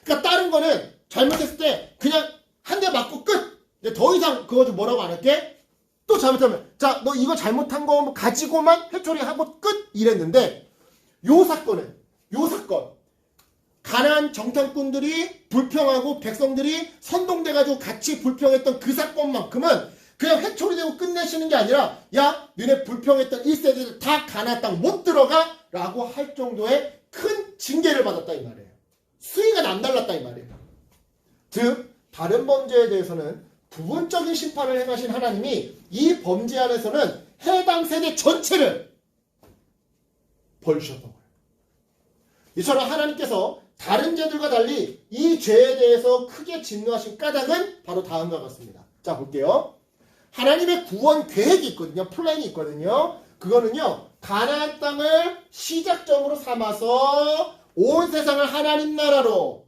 그러니까 다른 거는 잘못했을 때 그냥 한 대 맞고 끝. 이제 더 이상 그거 좀 뭐라고 안 할게. 또 잘못하면 자 너 이거 잘못한 거 가지고만 회초리하고 끝 이랬는데 요 사건 가나안 정탐꾼들이 불평하고 백성들이 선동돼가지고 같이 불평했던 그 사건만큼은 그냥 회초리대고 끝내시는 게 아니라 야 너네 불평했던 1세대들 다 가나안 땅 못 들어가 라고 할 정도의 큰 징계를 받았다 이 말이에요. 수위가 남달랐다 이 말이에요. 즉 다른 범죄에 대해서는 부분적인 심판을 행하신 하나님이 이 범죄 안에서는 해당 세대 전체를 벌주셨던 거예요. 이처럼 하나님께서 다른 죄들과 달리 이 죄에 대해서 크게 진노하신 까닭은 바로 다음과 같습니다. 자 볼게요. 하나님의 구원 계획이 있거든요. 플랜이 있거든요. 그거는요. 가나안 땅을 시작점으로 삼아서 온 세상을 하나님 나라로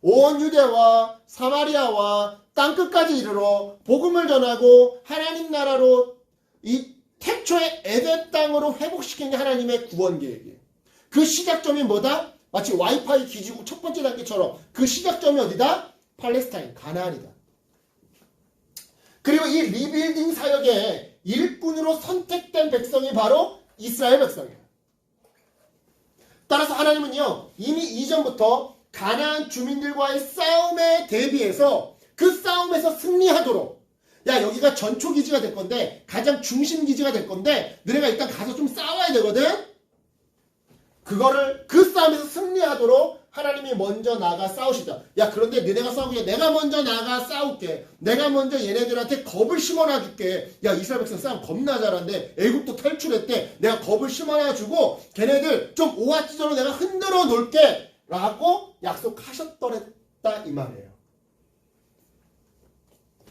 온 유대와 사마리아와 땅끝까지 이르러 복음을 전하고 하나님 나라로 이 태초의 에덴 땅으로 회복시킨 게 하나님의 구원 계획이에요. 그 시작점이 뭐다? 마치 와이파이 기지국 첫 번째 단계처럼 그 시작점이 어디다? 팔레스타인, 가나안이다. 그리고 이 리빌딩 사역의 일꾼으로 선택된 백성이 바로 이스라엘 백성이에요. 따라서 하나님은요 이미 이전부터 가나안 주민들과의 싸움에 대비해서 그 싸움에서 승리하도록 야 여기가 전초기지가 될 건데 가장 중심기지가 될 건데 너네가 일단 가서 좀 싸워야 되거든. 그거를 그 싸움에서 승리하도록 하나님이 먼저 나가 싸우시다. 야 그런데 너네가 싸우게 내가 먼저 나가 싸울게. 내가 먼저 얘네들한테 겁을 심어놔줄게. 야 이스라엘 백성 싸움 겁나 잘한데 애국도 탈출했대. 내가 겁을 심어놔주고 걔네들 좀 오아지도록 내가 흔들어 놓을게 라고 약속하셨더랬다 이 말이에요.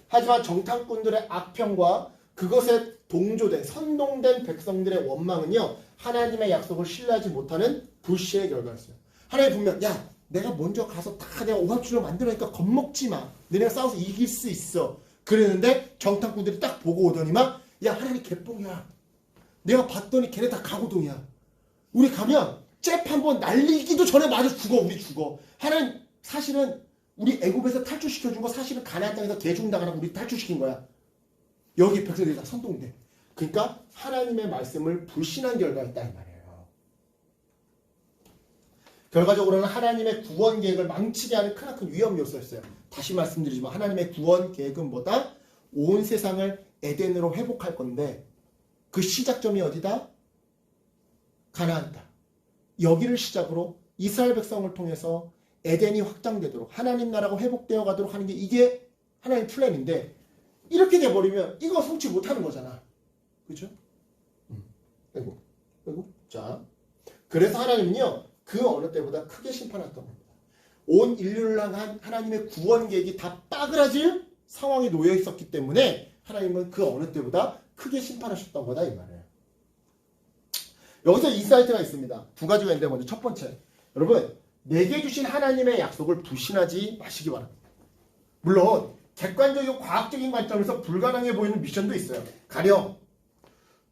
하지만 정탐꾼들의 악평과 그것에 동조된 선동된 백성들의 원망은요 하나님의 약속을 신뢰하지 못하는 불신의 결과였어요. 하나님 분명 야 내가 먼저 가서 다 내가 오합지로 만들어니까 겁먹지 마. 너네가 싸워서 이길 수 있어. 그랬는데 정탐꾼들이 딱 보고 오더니만 야 하나님 개뽕이야. 내가 봤더니 걔네 다 가고동이야. 우리 가면 잽 한번 날리기도 전에 맞아 죽어. 우리 죽어. 하나님 사실은 우리 애굽에서 탈출시켜준 거 사실은 가나안 땅에서 개죽당하라고 우리 탈출시킨 거야. 여기 백성들이 다 선동돼. 그러니까 하나님의 말씀을 불신한 결과였다 이 말이에요. 결과적으로는 하나님의 구원 계획을 망치게 하는 크나큰 위험 요소였어요. 다시 말씀드리지만 하나님의 구원 계획은 뭐다? 온 세상을 에덴으로 회복할 건데 그 시작점이 어디다? 가나안 땅. 여기를 시작으로 이스라엘 백성을 통해서 에덴이 확장되도록 하나님 나라가 회복되어 가도록 하는 게 이게 하나님의 플랜인데 이렇게 돼버리면 이거 성취 못하는 거잖아. 그렇죠? 자, 그래서 하나님은요, 그 어느 때보다 크게 심판했던 겁니다. 온 인류를 향한 하나님의 구원 계획이 다 빠그라질 상황에 놓여 있었기 때문에 하나님은 그 어느 때보다 크게 심판하셨던 거다 이 말이에요. 여기서 인사이트가 있습니다. 두 가지가 있는데 먼저 첫 번째, 여러분 내게 주신 하나님의 약속을 불신하지 마시기 바랍니다. 물론 객관적이고 과학적인 관점에서 불가능해 보이는 미션도 있어요. 가령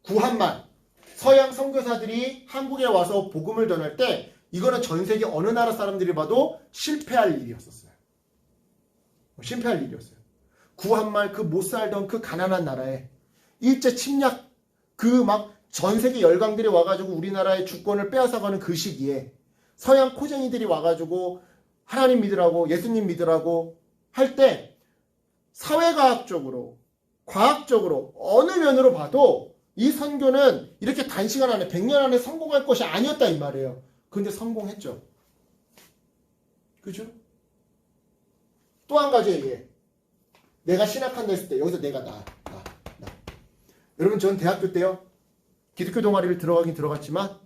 구한말 서양 선교사들이 한국에 와서 복음을 전할 때 이거는 전 세계 어느 나라 사람들이 봐도 실패할 일이었었어요. 실패할 일이었어요. 구한말 그 못 살던 그 가난한 나라에 일제 침략 그 막 전 세계 열강들이 와가지고 우리나라의 주권을 빼앗아가는 그 시기에 서양 코쟁이들이 와가지고 하나님 믿으라고 예수님 믿으라고 할 때 사회과학적으로 과학적으로 어느 면으로 봐도 이 선교는 이렇게 단시간 안에 100년 안에 성공할 것이 아니었다 이 말이에요. 근데 성공했죠. 그죠? 또 한 가지 얘기해. 내가 신학한다 했을 때 여기서 내가 나. 여러분 전 대학교 때요. 기독교 동아리를 들어가긴 들어갔지만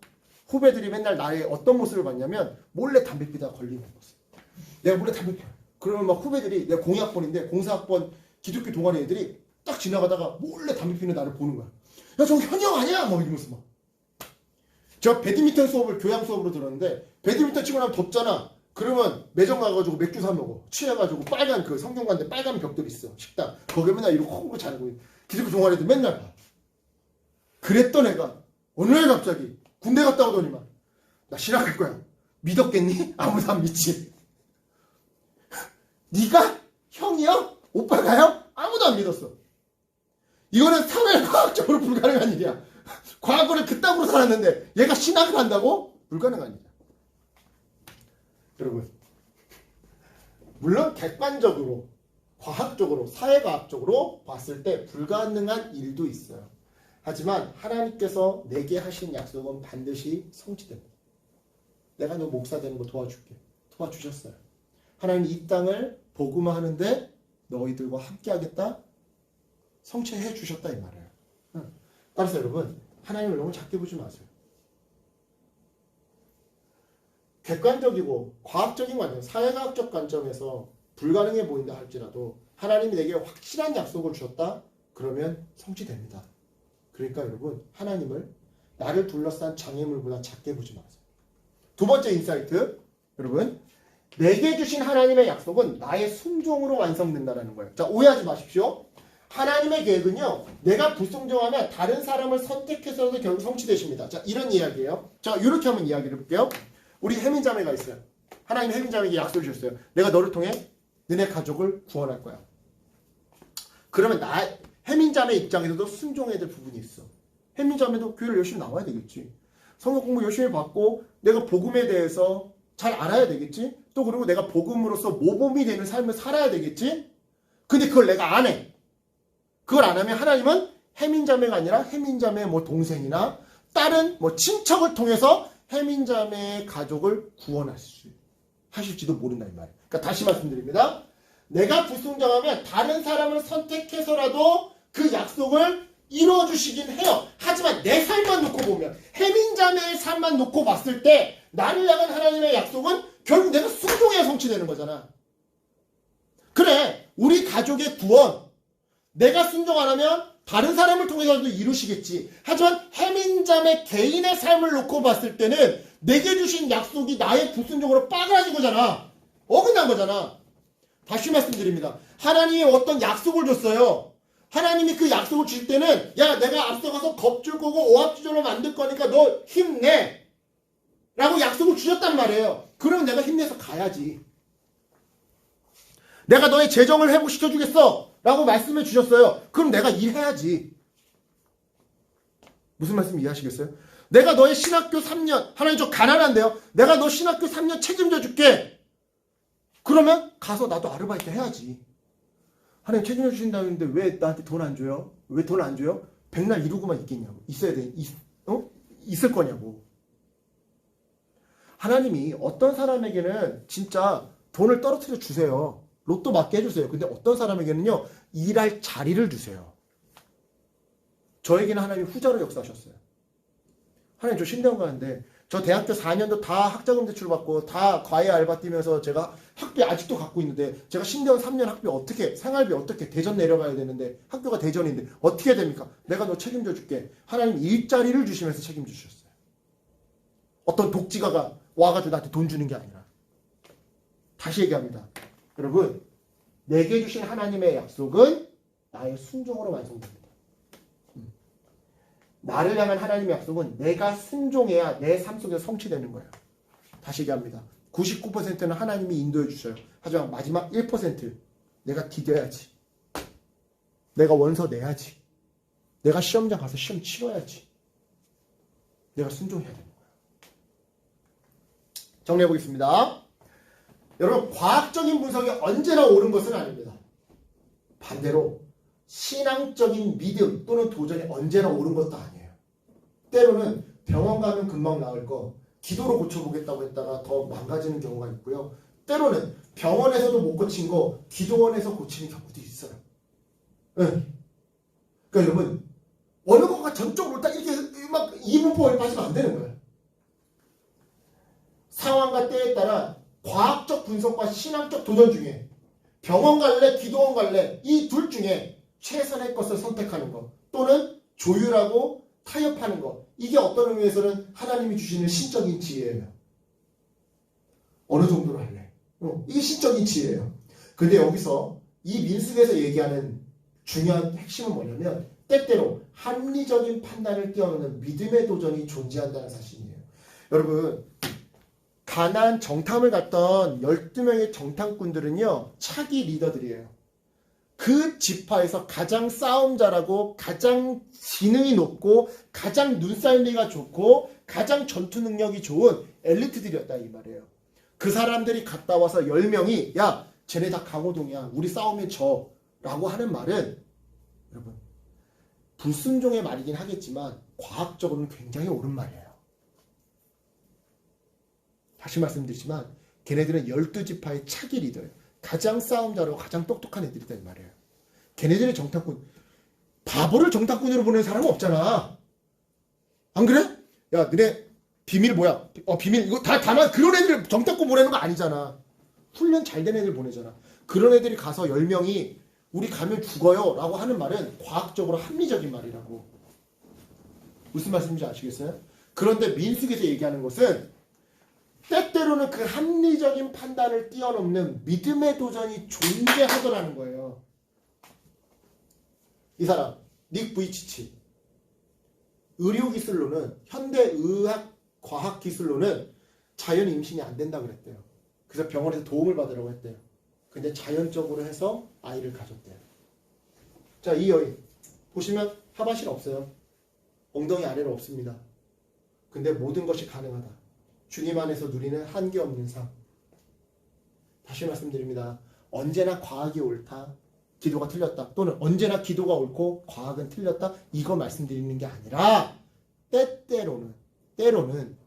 후배들이 맨날 나의 어떤 모습을 봤냐면 몰래 담배 피다가 걸리는 모습. 내가 몰래 담배 피워. 그러면 막 후배들이 내가 02학번인데 04학번 기독교 동아리 애들이 딱 지나가다가 몰래 담배 피는 나를 보는 거야. 야 저거 현영 아니야? 뭐 이러면서 막. 저 배드민턴 수업을 교양 수업으로 들었는데 배드민턴 치고 나면 덥잖아. 그러면 매점 가가지고 맥주 사 먹어. 취해가지고 빨간 그 성경관대 빨간 벽돌 있어. 식당. 거기 맨날 이러고 호흡을 자르고 기독교 동아리 애들 맨날 봐. 그랬던 애가 어느 날 갑자기 군대 갔다 오더니만 나 신학할 거야. 믿었겠니? 아무도 안 믿지. 네가? 형이요? 오빠가요? 아무도 안 믿었어. 이거는 사회과학적으로 불가능한 일이야. 과거를 그따구로 살았는데 얘가 신학을 한다고? 불가능한 일이야. 여러분 물론 객관적으로 과학적으로 사회과학적으로 봤을 때 불가능한 일도 있어요. 하지만 하나님께서 내게 하신 약속은 반드시 성취됩니다. 내가 너 목사 되는 거 도와줄게. 도와주셨어요. 하나님 이 땅을 복음화하는데 너희들과 함께 하겠다. 성취해 주셨다 이 말이에요. 따라서 여러분 하나님을 너무 작게 보지 마세요. 객관적이고 과학적인 관점, 사회과학적 관점에서 불가능해 보인다 할지라도 하나님이 내게 확실한 약속을 주셨다. 그러면 성취됩니다. 그러니까 여러분 하나님을 나를 둘러싼 장애물보다 작게 보지 마세요. 두 번째 인사이트 여러분 내게 주신 하나님의 약속은 나의 순종으로 완성된다는 거예요. 자 오해하지 마십시오. 하나님의 계획은요 내가 불순종하면 다른 사람을 선택해서도 결국 성취되십니다. 자 이런 이야기예요. 자 이렇게 한번 이야기를 해볼게요. 우리 혜민자매가 있어요. 하나님 혜민자매에게 약속을 주셨어요. 내가 너를 통해 너네 가족을 구원할 거야. 그러면 혜민자매 입장에서도 순종해야 될 부분이 있어. 혜민자매도 교회를 열심히 나와야 되겠지. 성경 공부 열심히 받고 내가 복음에 대해서 잘 알아야 되겠지. 또 그리고 내가 복음으로서 모범이 되는 삶을 살아야 되겠지. 근데 그걸 내가 안 해. 그걸 안 하면 하나님은 혜민자매가 아니라 혜민자매의 뭐 동생이나 다른 뭐 친척을 통해서 혜민자매의 가족을 하실지도 모른다 이 말이에요. 그러니까 다시 말씀드립니다. 내가 불순종하면 다른 사람을 선택해서라도 그 약속을 이루어주시긴 해요. 하지만 내 삶만 놓고 보면 혜민자매의 삶만 놓고 봤을 때 나를 향한 하나님의 약속은 결국 내가 순종해야 성취되는 거잖아. 그래 우리 가족의 구원 내가 순종 안 하면 다른 사람을 통해서도 이루시겠지. 하지만 혜민자매 개인의 삶을 놓고 봤을 때는 내게 주신 약속이 나의 불순종으로 빠그라진 거잖아. 어긋난 거잖아. 다시 말씀드립니다. 하나님이 어떤 약속을 줬어요. 하나님이 그 약속을 줄 때는 야 내가 앞서가서 겁줄 거고 오합지졸로 만들 거니까 너 힘내 라고 약속을 주셨단 말이에요. 그럼 내가 힘내서 가야지. 내가 너의 재정을 회복시켜 주겠어 라고 말씀해 주셨어요. 그럼 내가 일해야지. 무슨 말씀 이해하시겠어요? 내가 너의 신학교 3년 하나님 저 가난한데요. 내가 너 신학교 3년 책임져 줄게. 그러면 가서 나도 아르바이트 해야지. 하나님 책임져 주신다고 했는데 왜 나한테 돈 안 줘요? 왜 돈 안 줘요? 백날 이루고만 있겠냐고. 있어야 돼. 있을 거냐고. 하나님이 어떤 사람에게는 진짜 돈을 떨어뜨려 주세요. 로또 맞게 해주세요. 근데 어떤 사람에게는요. 일할 자리를 주세요. 저에게는 하나님이 후자로 역사하셨어요. 하나님 저 신대원 가는데 저 대학교 4년도 다 학자금 대출 받고 다 과외 알바 뛰면서 제가 학비 아직도 갖고 있는데 제가 신대원 3년 학비 어떻게 생활비 어떻게 대전 내려가야 되는데 학교가 대전인데 어떻게 됩니까? 내가 너 책임져 줄게. 하나님 일자리를 주시면서 책임져 주셨어요. 어떤 독지가가 와가지고 나한테 돈 주는 게 아니라. 다시 얘기합니다. 여러분 내게 주신 하나님의 약속은 나의 순종으로 완성됩니다. 나를 향한 하나님의 약속은 내가 순종해야 내 삶 속에서 성취되는 거예요. 다시 얘기합니다. 99%는 하나님이 인도해 주셔요. 하지만 마지막 1% 내가 디뎌야지. 내가 원서 내야지. 내가 시험장 가서 시험 치러야지. 내가 순종해야 되는 거예요. 정리해 보겠습니다. 여러분 과학적인 분석이 언제나 옳은 것은 아닙니다. 반대로 신앙적인 믿음 또는 도전이 언제나 옳은 것도 아니에요. 때로는 병원 가면 금방 나을 거 기도로 고쳐보겠다고 했다가 더 망가지는 경우가 있고요. 때로는 병원에서도 못 고친 거 기도원에서 고치는 경우도 있어요. 네. 그러니까 여러분 어느 것과 전적으로 딱 이렇게 막 이분법을 빠지면 안 되는 거예요. 상황과 때에 따라 과학적 분석과 신앙적 도전 중에 병원 갈래 기도원 갈래 이 둘 중에 최선의 것을 선택하는 것 또는 조율하고 타협하는 것 이게 어떤 의미에서는 하나님이 주시는 신적인 지혜예요. 어느 정도로 할래? 이게 신적인 지혜예요. 근데 여기서 이 민숙에서 얘기하는 중요한 핵심은 뭐냐면 때때로 합리적인 판단을 뛰어넘는 믿음의 도전이 존재한다는 사실이에요. 여러분 가나안 정탐을 갔던 12명의 정탐꾼들은요 차기 리더들이에요. 그 지파에서 가장 싸움 잘하고 가장 지능이 높고 가장 눈썰미가 좋고 가장 전투 능력이 좋은 엘리트들이었다 이 말이에요. 그 사람들이 갔다 와서 10명이 야 쟤네 다 강호동이야 우리 싸우면 져 라고 하는 말은 여러분 불순종의 말이긴 하겠지만 과학적으로는 굉장히 옳은 말이에요. 다시 말씀드리지만 걔네들은 12지파의 차기 리더예요. 가장 싸움 잘하고 가장 똑똑한 애들이다 이 말이에요. 걔네들의 정탐꾼 바보를 정탐꾼으로 보내는 사람은 없잖아. 안 그래? 야 너네 비밀 뭐야? 비밀 이거 다 다만 그런 애들 정탐꾼 보내는 거 아니잖아. 훈련 잘 된 애들 보내잖아. 그런 애들이 가서 10명이 우리 가면 죽어요 라고 하는 말은 과학적으로 합리적인 말이라고. 무슨 말씀인지 아시겠어요? 그런데 민숙에서 얘기하는 것은 때때로는 그 합리적인 판단을 뛰어넘는 믿음의 도전이 존재하더라는 거예요. 이 사람 닉 부이치치 의료기술로는 현대의학 과학기술로는 자연 임신이 안 된다 그랬대요. 그래서 병원에서 도움을 받으라고 했대요. 근데 자연적으로 해서 아이를 가졌대요. 자, 이 여인 보시면 하반신 없어요. 엉덩이 아래로 없습니다. 근데 모든 것이 가능하다. 주님 안에서 누리는 한계 없는 삶. 다시 말씀드립니다. 언제나 과학이 옳다. 기도가 틀렸다. 또는 언제나 기도가 옳고 과학은 틀렸다. 이거 말씀드리는 게 아니라 때로는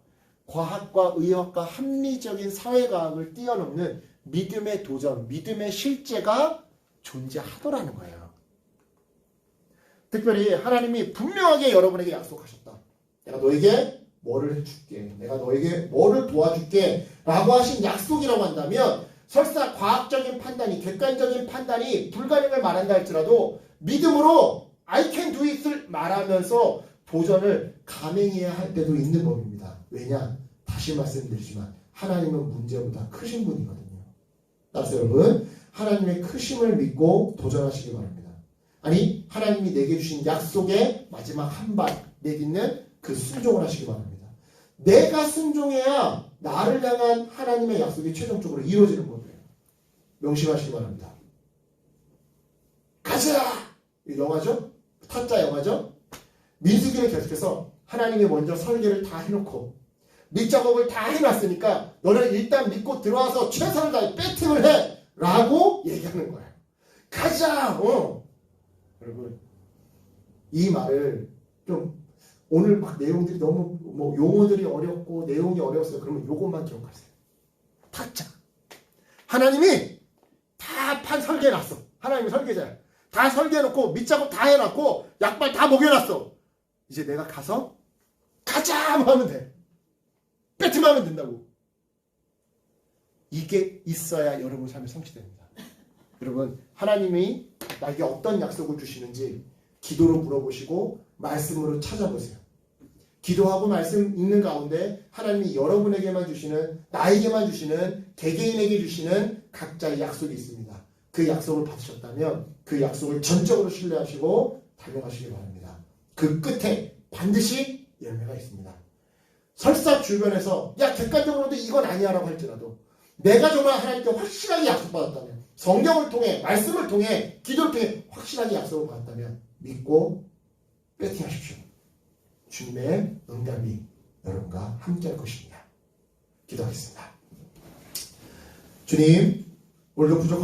과학과 의학과 합리적인 사회과학을 뛰어넘는 믿음의 도전, 믿음의 실제가 존재하더라는 거예요. 특별히 하나님이 분명하게 여러분에게 약속하셨다. 내가 너에게 뭐를 해줄게. 내가 너에게 뭐를 도와줄게. 라고 하신 약속이라고 한다면 설사 과학적인 판단이 객관적인 판단이 불가능을 말한다 할지라도 믿음으로 I can do it을 말하면서 도전을 감행해야 할 때도 있는 법입니다. 왜냐? 다시 말씀드리지만 하나님은 문제보다 크신 분이거든요. 따라서 여러분 하나님의 크심을 믿고 도전하시기 바랍니다. 아니 하나님이 내게 주신 약속의 마지막 한 발 내딛는 그 순종을 하시기 바랍니다. 내가 순종해야 나를 향한 하나님의 약속이 최종적으로 이루어지는 법이에요. 명심하시기 바랍니다. 가자! 영화죠? 타짜 영화죠? 민수기는 계속해서 하나님이 먼저 설계를 다 해놓고 밑작업을 다 해놨으니까 너는 일단 믿고 들어와서 최선을 다해 배팅을 해! 라고 얘기하는 거예요. 가자! 여러분 이 말을 좀 오늘 막 내용들이 너무 뭐 용어들이 어렵고 내용이 어려웠어요. 그러면 요것만 기억하세요. 타짜. 하나님이 다 판 설계해놨어. 하나님이 설계자야. 다 설계해놓고 밑작업 다 해놨고 약발 다 먹여놨어. 이제 내가 가서 가자 하면 돼. 배트하면 된다고. 이게 있어야 여러분 삶이 성취됩니다. 여러분 하나님이 나에게 어떤 약속을 주시는지 기도로 물어보시고 말씀으로 찾아보세요. 기도하고 말씀 읽는 가운데 하나님이 여러분에게만 주시는, 나에게만 주시는, 개개인에게 주시는 각자의 약속이 있습니다. 그 약속을 받으셨다면 그 약속을 전적으로 신뢰하시고 달려가시기 바랍니다. 그 끝에 반드시 열매가 있습니다. 설사 주변에서 야 객관적으로도 이건 아니야 라고 할지라도 내가 정말 하나님께 확실하게 약속받았다면, 성경을 통해, 말씀을 통해, 기도를 통해 확실하게 약속을 받았다면 믿고 배팅하십시오. 주님의 응답이 여러분과 함께할 것입니다. 기도하겠습니다. 주님, 오늘도 부족한